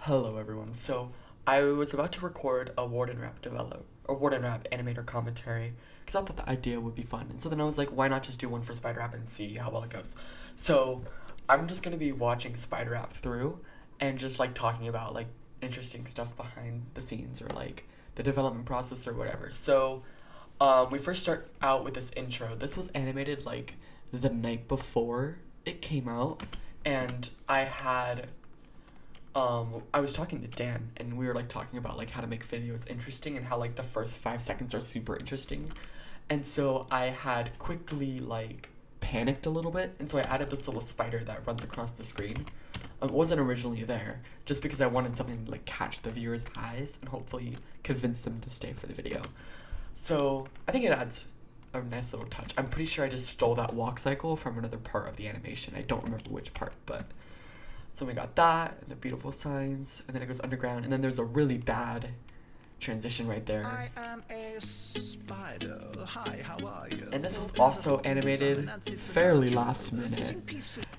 Hello everyone. So I was about to record a Warden Rap animator commentary because I thought the idea would be fun. And so then I was like, why not just do one for Spider Rap and see how well it goes? So I'm just gonna be watching Spider Rap through and just like talking about like interesting stuff behind the scenes or like the development process or whatever. So we first start out with this intro. This was animated like the night before it came out, and I was talking to Dan and we were like talking about like how to make videos interesting and how like the first 5 seconds are super interesting. And so I had quickly like panicked a little bit, and so I added this little spider that runs across the screen. It wasn't originally there, just because I wanted something to like catch the viewer's eyes and hopefully convince them to stay for the video. So I think it adds a nice little touch. I'm pretty sure I just stole that walk cycle from another part of the animation. I don't remember which part, but so we got that, and the beautiful signs, and then it goes underground, and then there's a really bad transition right there. I am a spider. Hi, how are you? And this was also animated fairly last minute.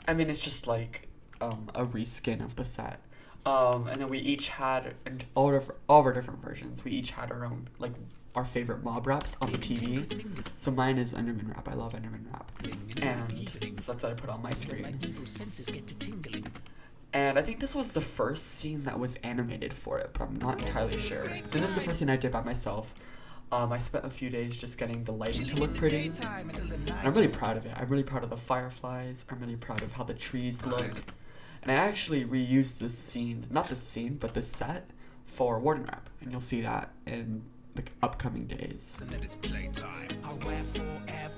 I mean, it's just like a reskin of the set. And then we each had, and all of our different versions, we each had our own, like, our favorite mob raps on the TV. So mine is Enderman Rap. I love Enderman Rap. And so that's what I put on my screen. And I think this was the first scene that was animated for it, but I'm not entirely sure. Then this is the first scene I did by myself. I spent a few days just getting the lighting to look pretty, and I'm really proud of it. I'm really proud of the fireflies. I'm really proud of how the trees look. And I actually reused this scene, not this scene, but this set for Warden Rap, and you'll see that in the upcoming days. I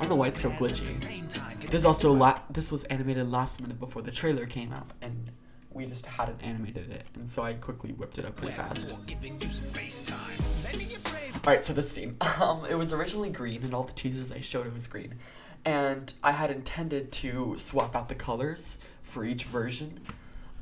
don't know why it's so glitchy. This was animated last minute before the trailer came out, and we just hadn't animated it, and so I quickly whipped it up really fast. Alright, so this scene. It was originally green, and all the teasers I showed it was green. And I had intended to swap out the colors for each version.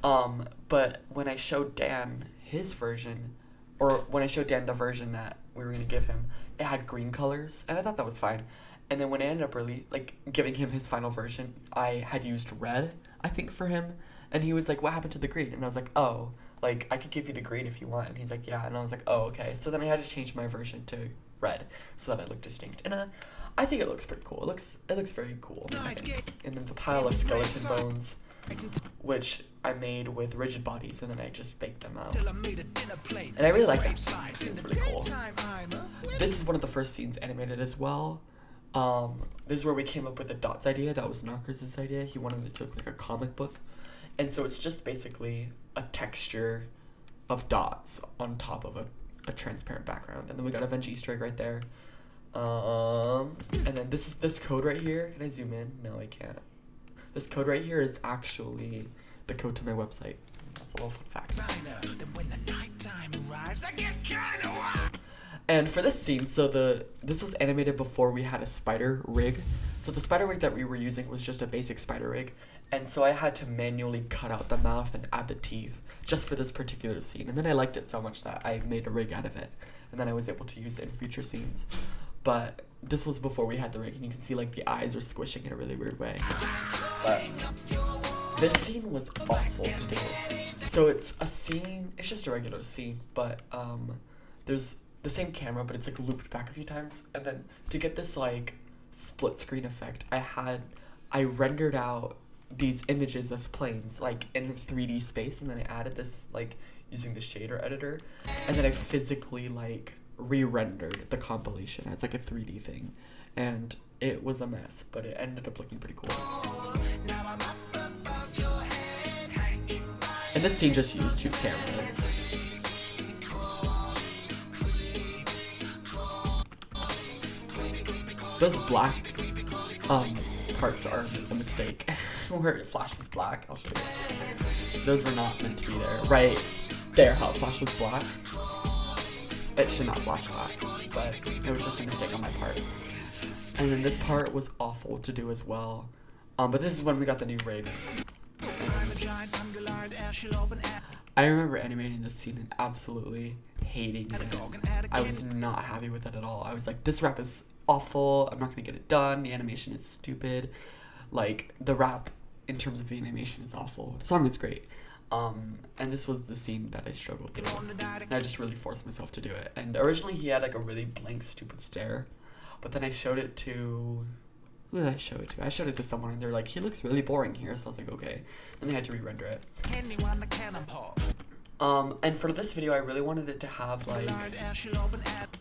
But when I showed Dan his version, or when I showed Dan the version that we were gonna give him, it had green colors, and I thought that was fine. And then when I ended up really like giving him his final version, I had used red, I think, for him. And he was like, what happened to the green? And I was like, oh, like, I could give you the green if you want. And he's like, yeah. And I was like, oh, okay. So then I had to change my version to red so that it looked distinct. And I think it looks pretty cool. It looks very cool, I think. And then the pile of skeleton bones, which I made with rigid bodies, and then I just baked them out. And I really like that scene. It seems really cool. This is one of the first scenes animated as well. This is where we came up with the dots idea. That was Knockers' idea. He wanted it to look like a comic book. And so it's just basically a texture of dots on top of a transparent background. And then we got a Venge Easter egg right there. And then this code right here. Can I zoom in? No, I can't. This code right here is actually the code to my website. That's a little fun fact. And for this scene, so this was animated before we had a spider rig. So the spider rig that we were using was just a basic spider rig. And so I had to manually cut out the mouth and add the teeth just for this particular scene. And then I liked it so much that I made a rig out of it. And then I was able to use it in future scenes. But this was before we had the rig, and you can see like the eyes are squishing in a really weird way. But this scene was awful to do. So it's a scene, it's just a regular scene, but there's the same camera, but it's like looped back a few times. And then to get this like split screen effect, I rendered out these images as planes like in 3D space, and then I added this like using the shader editor, and then I physically like re-rendered the compilation as like a 3D thing, and it was a mess, but it ended up looking pretty cool. And this scene just used 2 cameras. Those black parts are a mistake. Where it flashes black, I'll show you. Those were not meant to be there. Right there, how it flashes black. It should not flash black, but it was just a mistake on my part. And then this part was awful to do as well. But this is when we got the new rig. I remember animating this scene and absolutely hating it. I was not happy with it at all. I was like, this rap is awful. I'm not gonna get it done. The animation is stupid. Like, the rap in terms of the animation is awful. The song is great. And this was the scene that I struggled through. And I just really forced myself to do it. And originally he had like a really blank, stupid stare. But then I showed it to... Who did I show it to? I showed it to someone and they were like, he looks really boring here. So I was like, okay. And they had to re-render it. And for this video, I really wanted it to have like...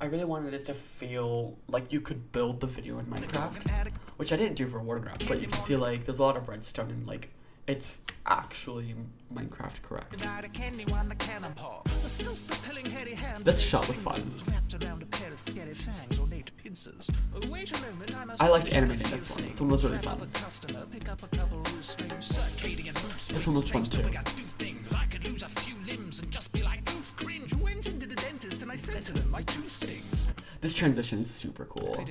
I really wanted it to feel like you could build the video in Minecraft. Which I didn't do for Watergraph. But you can see like there's a lot of redstone and like... It's actually Minecraft correct. This shot was fun. I liked animating this one. This one was really fun. This one was fun too. This transition is super cool.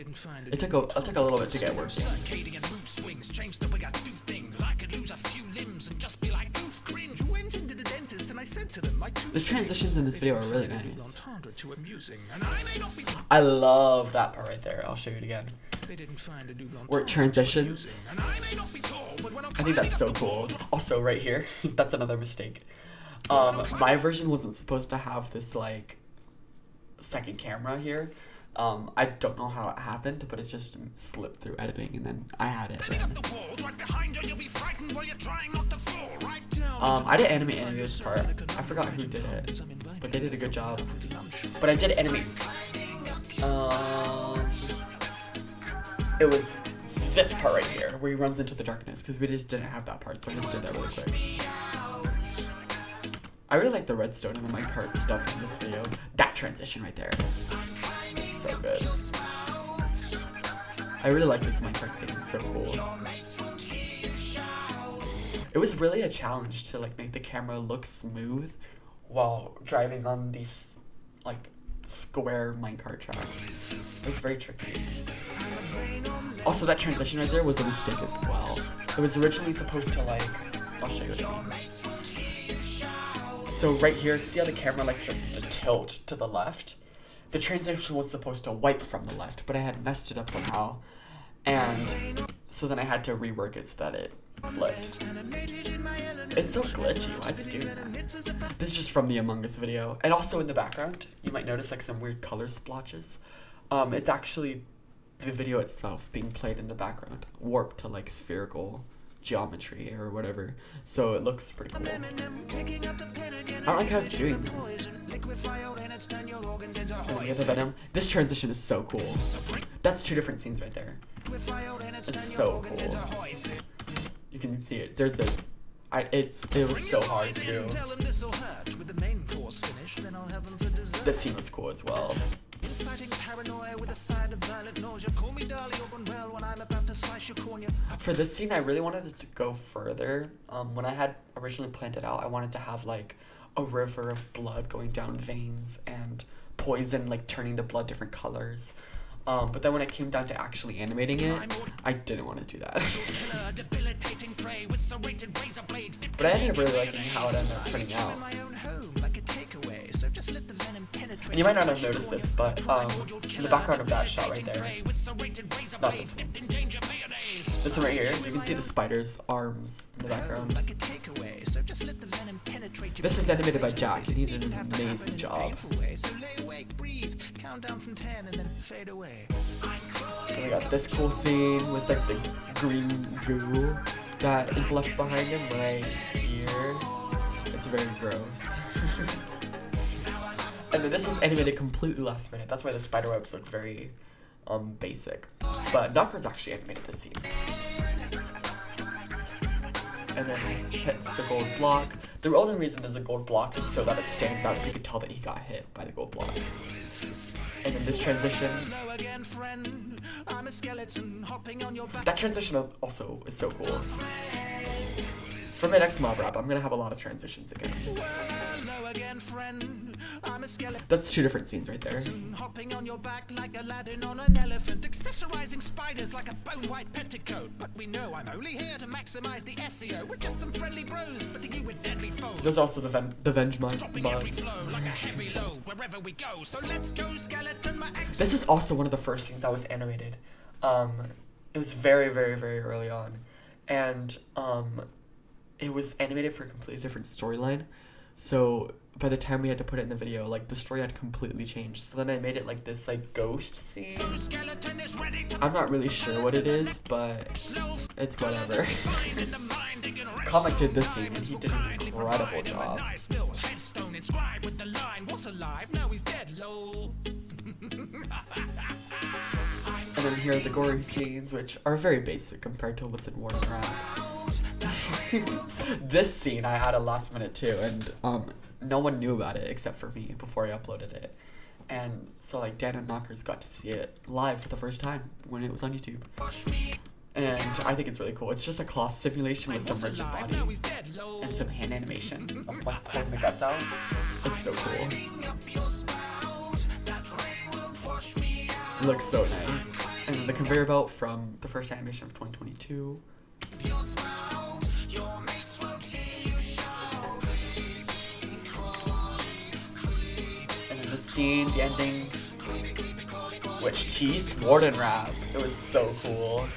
It took a little bit to get working. The transitions in this video are really nice. I love that part right there. I'll show you it again. Where it transitions. I think that's so cool. Also right here, that's another mistake. My version wasn't supposed to have this like second camera here. I don't know how it happened, but it just slipped through editing and then I had it. I didn't animate any of this part. I forgot who did it, but they did a good job. But I did animate. It was this part right here where he runs into the darkness because we just didn't have that part, so I just did that really quick. I really like the redstone and the minecart stuff in this video. That transition right there. It's so good. I really like this minecart scene. It's so cool. It was really a challenge to like make the camera look smooth while driving on these like square minecart tracks. It was very tricky. Also, that transition right there was a mistake as well. It was originally supposed to like, I'll show you what I mean. So right here, see how the camera like starts to tilt to the left? The transition was supposed to wipe from the left, but I had messed it up somehow. And so then I had to rework it so that it flipped. It's so glitchy. Why is it doing that? This is just from the Among Us video. And also in the background, you might notice like some weird color splotches. It's actually the video itself being played in the background, warped to like spherical geometry or whatever. So it looks pretty cool. I don't like how it's doing that. Oh, you have the venom. This transition is so cool. That's two different scenes right there. It's so cool. You can see it. There's a... it was so hard to do. This scene was cool as well. For this scene, I really wanted it to go further. When I had originally planned it out, I wanted to have like a river of blood going down veins and poison like turning the blood different colors. But then when it came down to actually animating it, I didn't want to do that. But I ended up really liking how it ended up turning out. And you might not have noticed this, but in the background of that shot right there, not this one, this one right here, you can see the spider's arms in the background. This was animated by Jack, and he did an amazing job. And we got this cool scene with like the green goo that is left behind him right here. It's very gross. And then this was animated completely last minute. That's why the spider webs look very basic. But Knocker's actually animated this scene. And then he hits the gold block. The only reason there's a gold block is so that it stands out so you can tell that he got hit by the gold block. And then this transition. That transition also is so cool. For my next mob rap, I'm gonna have a lot of transitions again. That's two different scenes right there. Hopping on your back like Aladdin on an elephant, accessorizing spiders like a bone white petticoat. But we know I'm only here to maximize the SEO. We're just some friendly bros, but you with deadly foes. There's also the Venge mods. This is also one of the first scenes I was animated. It was very, very, very early on, and it was animated for a completely different storyline. So by the time we had to put it in the video, like the story had completely changed. So then I made it like this like ghost scene. I'm not really sure what it is, but it's whatever. Comic did this scene and he did an incredible job. And then here are the gory scenes, which are very basic compared to what's in Warden Rap. This scene I added last minute too, and no one knew about it except for me before I uploaded it. And so like Dan and Knockers got to see it live for the first time when it was on YouTube. And I think it's really cool. It's just a cloth simulation with some rigid body and some hand animation of like pulling the guts out. It's so cool. It looks so nice. And the conveyor belt from the first animation of 2022. And then the scene, the ending, which teased Warden Rap. It was so cool.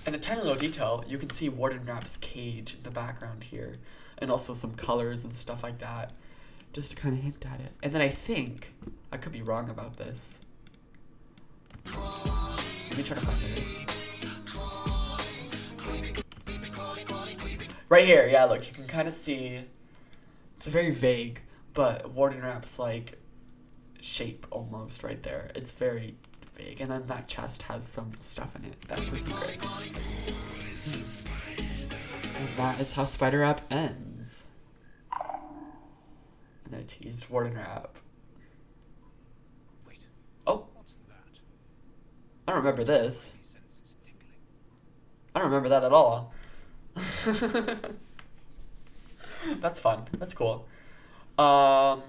And a tiny little detail, you can see Warden Rap's cage in the background here. And also some colors and stuff like that. Just to kind of hint at it. And then I think, I could be wrong about this. Let me try to find it. Right here, yeah, look, you can kind of see, it's very vague, but Warden Rap's like shape almost right there. It's very vague, and then that chest has some stuff in it. That's a secret. And that is how Spider Rap ends. And I teased Warden Rap. Wait. Oh. What's that? I don't remember this. I don't remember that at all. That's fun. That's cool. And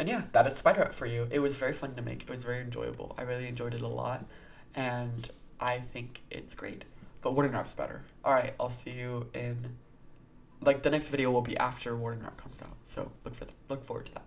yeah, that is Spider Up for you. It was very fun to make. It was very enjoyable. I really enjoyed it a lot. And I think it's great. But Warden Rap's better. Alright, I'll see you in... Like, the next video will be after Warden Rap comes out. So, look forward to that.